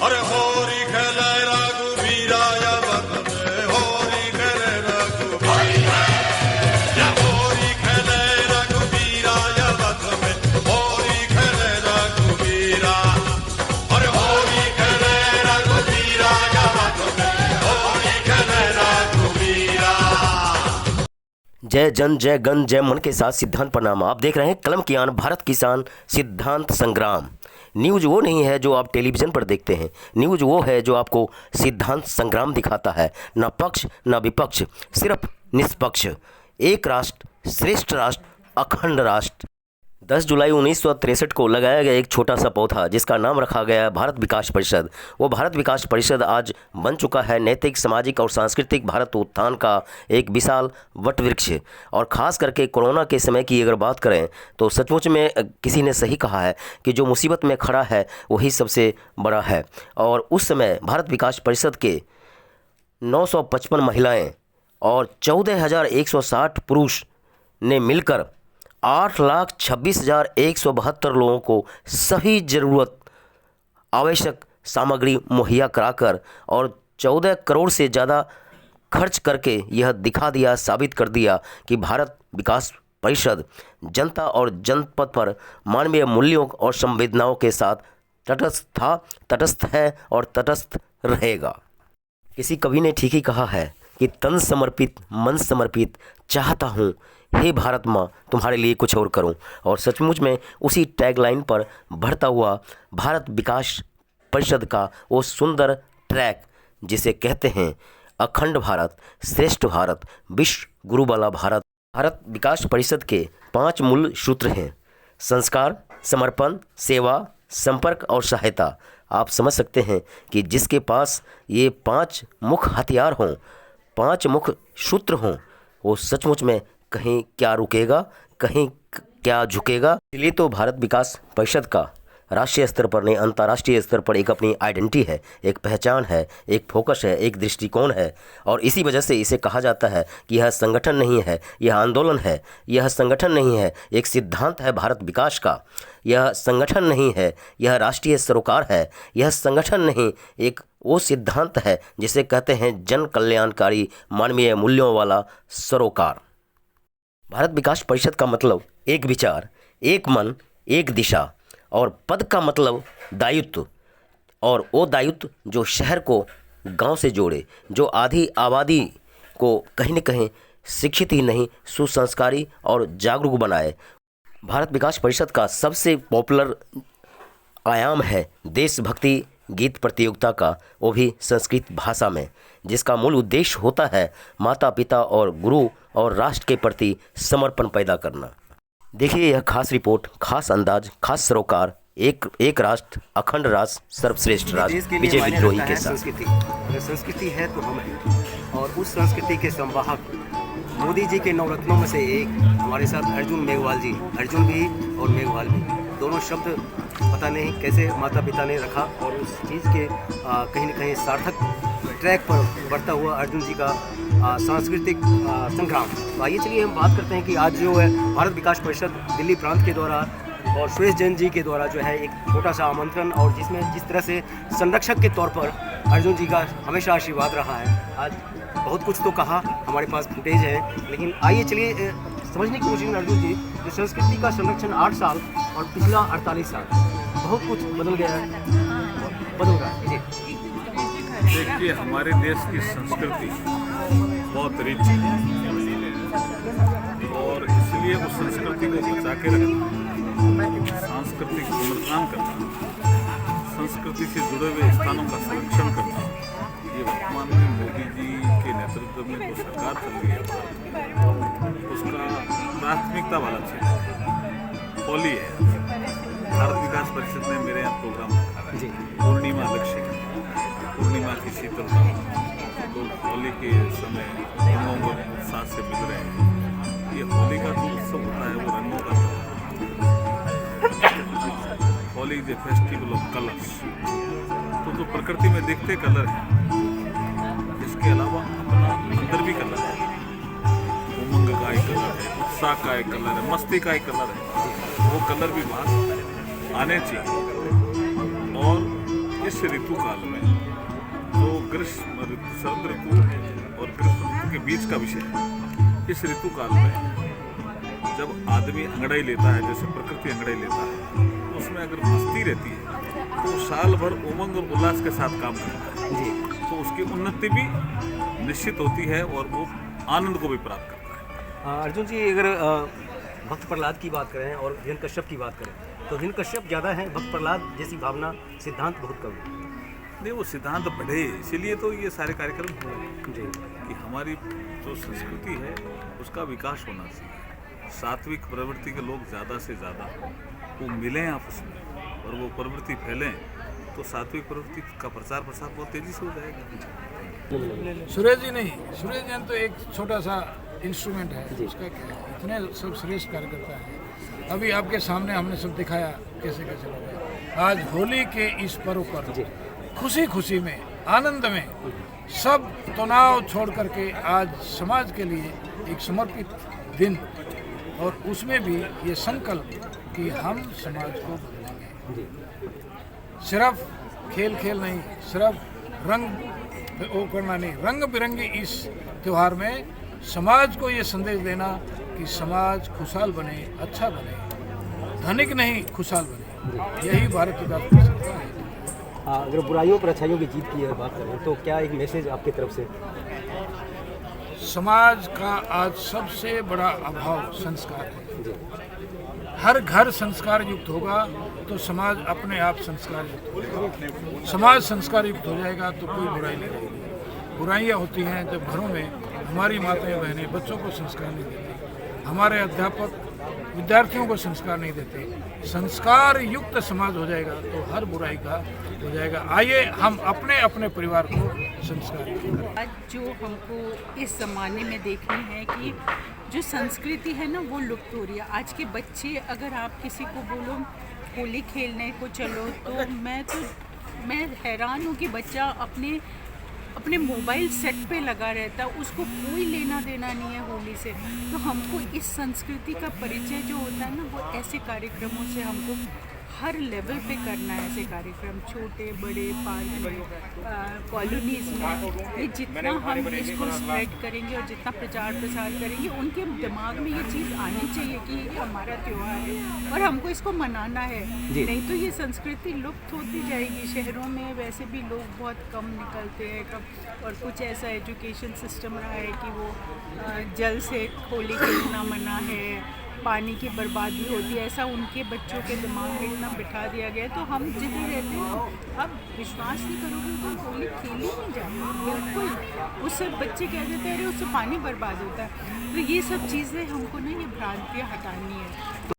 अरे होरी खेले रघुवीरा वत में, होरी खेले रघुवीरा, होरी खेले रघुवीरा वत में, होरी खेले रघुवीरा, अरे होरी खेले रघुवीरा वत में, होरी खेले रघुवीरा। जय जन जय गण जय मन के साथ सिद्धांत प्रणाम। आप देख रहे हैं कलम की आन भारत किसान सिद्धांत संग्राम। न्यूज़ वो नहीं है जो आप टेलीविज़न पर देखते हैं, न्यूज़ वो है जो आपको सिद्धांत संग्राम दिखाता है। न पक्ष न विपक्ष, सिर्फ निष्पक्ष। एक राष्ट्र श्रेष्ठ राष्ट्र अखंड राष्ट्र। 10 जुलाई 1963 को लगाया गया एक छोटा सा पौधा जिसका नाम रखा गया भारत विकास परिषद। वो भारत विकास परिषद आज बन चुका है नैतिक, सामाजिक और सांस्कृतिक भारत उत्थान का एक विशाल वटवृक्ष। और ख़ास करके कोरोना के समय की अगर बात करें तो सचमुच में किसी ने सही कहा है कि जो मुसीबत में खड़ा है वही सबसे बड़ा है। और उस समय भारत विकास परिषद के 955 महिलाएँ और 14,160 पुरुष ने मिलकर 8,26,172 लोगों को सभी ज़रूरत आवश्यक सामग्री मुहैया कराकर और 14 करोड़ से ज़्यादा खर्च करके यह दिखा दिया, साबित कर दिया कि भारत विकास परिषद जनता और जनपद पर मानवीय मूल्यों और संवेदनाओं के साथ तटस्थ है और तटस्थ रहेगा। किसी कवि ने ठीक ही कहा है कि तन समर्पित मन समर्पित चाहता हूँ, हे भारत माँ तुम्हारे लिए कुछ और करूं। और सचमुच में उसी टैगलाइन पर बढ़ता हुआ भारत विकास परिषद का वो सुंदर ट्रैक जिसे कहते हैं अखंड भारत, श्रेष्ठ भारत, विश्व गुरु वाला भारत। भारत विकास परिषद के 5 मूल सूत्र हैं: संस्कार, समर्पण, सेवा, संपर्क और सहायता। आप समझ सकते हैं कि जिसके पास ये 5 मुख्य हथियार हों, 5 मुख्य सूत्र हों, वो सचमुच में कहीं क्या रुकेगा, कहीं क्या झुकेगा। इसलिए तो भारत विकास परिषद का राष्ट्रीय स्तर पर नहीं अंतर्राष्ट्रीय स्तर पर एक अपनी आइडेंटिटी है, एक पहचान है, एक फोकस है, एक दृष्टिकोण है। और इसी वजह से इसे कहा जाता है कि यह संगठन नहीं है, यह आंदोलन है। यह संगठन नहीं है, एक सिद्धांत है भारत विकास का। यह संगठन नहीं है, यह राष्ट्रीय सरोकार है। यह संगठन नहीं, एक वो सिद्धांत है जिसे कहते हैं जन कल्याणकारी मानवीय मूल्यों वाला सरोकार। भारत विकास परिषद का मतलब एक विचार, एक मन, एक दिशा। और पद का मतलब दायित्व, और वो दायित्व जो शहर को गांव से जोड़े, जो आधी आबादी को कहीं न कहीं शिक्षित ही नहीं सुसंस्कारी और जागरूक बनाए। भारत विकास परिषद का सबसे पॉपुलर आयाम है देशभक्ति गीत प्रतियोगिता का, वो भी संस्कृत भाषा में, जिसका मूल उद्देश्य होता है माता पिता और गुरु और राष्ट्र के प्रति समर्पण पैदा करना। देखिए यह खास रिपोर्ट, खास अंदाज, खास सरोकार, एक राष्ट्र अखंड राष्ट्र सर्वश्रेष्ठ राष्ट्र विजय विद्रोही के साथ। संस्कृति है तो हम हैं, और उस संस्कृति के संवाहक मोदी जी के नवरत्नों में से एक हमारे साथ अर्जुन मेघवाल जी, अर्जुन भी और मेघवाल भी, दोनों शब्द पता नहीं कैसे माता पिता ने रखा, और उस चीज़ के कहीं न कहीं सार्थक ट्रैक पर बढ़ता हुआ अर्जुन जी का सांस्कृतिक संग्राम। तो आइए चलिए हम बात करते हैं कि आज जो है भारत विकास परिषद दिल्ली प्रांत के द्वारा और सुरेश जैन जी के द्वारा जो है एक छोटा सा आमंत्रण, और जिसमें जिस तरह से संरक्षक के तौर पर अर्जुन जी का हमेशा आशीर्वाद रहा है। आज बहुत कुछ तो कहा, हमारे पास फुटेज है, लेकिन आइए चलिए समझने की कोशिश करें अर्जुन जी, जो संस्कृति का संरक्षण 8 साल और पिछला 48 साल, बहुत कुछ बदल गया है, बदल रहा है जी। देखिए हमारे देश की संस्कृति बहुत रिच है, और इसलिए उस संस्कृति को बचा के रखना, सांस्कृतिक पुनरुत्थान करना, संस्कृति से जुड़े हुए स्थानों का संरक्षण करना, ये वर्तमान में मोदी जी के नेतृत्व में जो सरकार चल रही है उसका प्राथमिकता वाला क्षेत्र होली है। भारत विकास परिषद ने मेरे यहाँ प्रोग्राम रखा है, पूर्णिमा लक्ष्य, पूर्णिमा की शीतलता, तो होली के समय रंगों को उत्साह से मिल रहे हैं। ये होली का जो उत्सव होता है वो रंगों का Holi is a festival of colours. तो जो प्रकृति में दिखते कलर हैं, इसके अलावा अपना अंदर भी कलर है, उमंग का एक कलर है, उत्साह का एक कलर है, मस्ती का एक कलर है, वो कलर भी बाहर आने चाहिए। और इस ऋतु काल में जो ग्रीष्म ऋतु, शरद ऋतु और ग्रीष्म ऋतु के बीच का विषय है। इस ऋतु काल में जब आदमी अंगड़ाई लेता है, जैसे प्रकृति अंगड़ाई लेता है, तो उसमें अगर मस्ती रहती है तो साल भर उमंग और उल्लास के साथ काम करता है जी। तो उसकी उन्नति भी निश्चित होती है और वो आनंद को भी प्राप्त करता है। अर्जुन जी, अगर भक्त प्रहलाद की बात करें और हिरण्यकश्यप की बात करें तो हिरण्यकश्यप ज़्यादा है, भक्त प्रहलाद जैसी भावना सिद्धांत बहुत कम है। नहीं, वो सिद्धांत बढ़े, इसीलिए तो ये सारे कार्यक्रम हुए जी कि हमारी जो संस्कृति है उसका विकास होना चाहिए। सात्विक प्रवृत्ति के लोग ज़्यादा से ज़्यादा वो मिलें आपस में और वो प्रवृत्ति फैलें तो सात्विक प्रवृत्ति का प्रचार प्रसार बहुत तेज़ी से हो जाएगा। सुरेश जी नहीं, सुरेश जैन तो एक छोटा सा इंस्ट्रूमेंट है, उसका क्या है, इतने सब श्रेष्ठ कार्य करता है। अभी आपके सामने हमने सब दिखाया कैसे कैसे लोग हैं। आज होली के इस पर्व पर खुशी खुशी में, आनंद में सब तनाव छोड़ करके आज समाज के लिए एक समर्पित दिन, और उसमें भी ये संकल्प कि हम समाज को बदलेंगे। सिर्फ खेल खेल नहीं, सिर्फ रंग वो करना नहीं, रंग बिरंगी इस त्यौहार में समाज को ये संदेश देना कि समाज खुशहाल बने, अच्छा बने, धनिक नहीं खुशहाल बने। यही भारत की बात है। अगर बुराइयों पर अच्छाइयों की जीत की अगर बात करें तो क्या एक मैसेज आपकी तरफ से? समाज का आज सबसे बड़ा अभाव संस्कार है। हर घर संस्कार युक्त होगा तो समाज अपने आप संस्कार युक्त होगा। समाज संस्कार युक्त हो जाएगा तो कोई बुराई नहीं रहेगी। बुराइयाँ होती हैं जब घरों में हमारी माताएं बहनें बच्चों को संस्कार नहीं देती, हमारे अध्यापक विद्यार्थियों को संस्कार नहीं देते। संस्कार युक्त समाज हो जाएगा तो हर बुराई का हो जाएगा। आइए हम अपने अपने परिवार को संस्कार करें। आज जो हमको इस ज़माने में देखनी है कि जो संस्कृति है ना वो लुप्त हो रही है। आज के बच्चे, अगर आप किसी को बोलो होली खेलने को चलो तो मैं हैरान हूँ कि बच्चा अपने मोबाइल सेट पे लगा रहता है, उसको कोई लेना देना नहीं है होली से। तो हमको इस संस्कृति का परिचय जो होता है ना वो ऐसे कार्यक्रमों से हमको हर लेवल पे करना है। ऐसे कार्यक्रम छोटे बड़े पार्क में, कॉलोनीज़ में, ये जितना हम इसको स्प्रेड करेंगे और जितना प्रचार प्रसार करेंगे उनके दिमाग में ये चीज़ आनी चाहिए कि ये हमारा त्यौहार है और हमको इसको मनाना है। नहीं तो ये संस्कृति लुप्त होती जाएगी। शहरों में वैसे भी लोग बहुत कम निकलते हैं और कुछ ऐसा एजुकेशन सिस्टम रहा है कि वो जल से होली खेलना मना है, पानी की बर्बादी होती है, ऐसा उनके बच्चों के दिमाग में इतना बिठा दिया गया। तो हम जिधर रहते हैं अब विश्वास नहीं करोगे तो होली खेली नहीं जाती बिल्कुल। उससे बच्चे कह देते हैं अरे उससे पानी बर्बाद होता है। तो ये सब चीज़ें हमको ना ये भ्रांतियाँ हटानी है।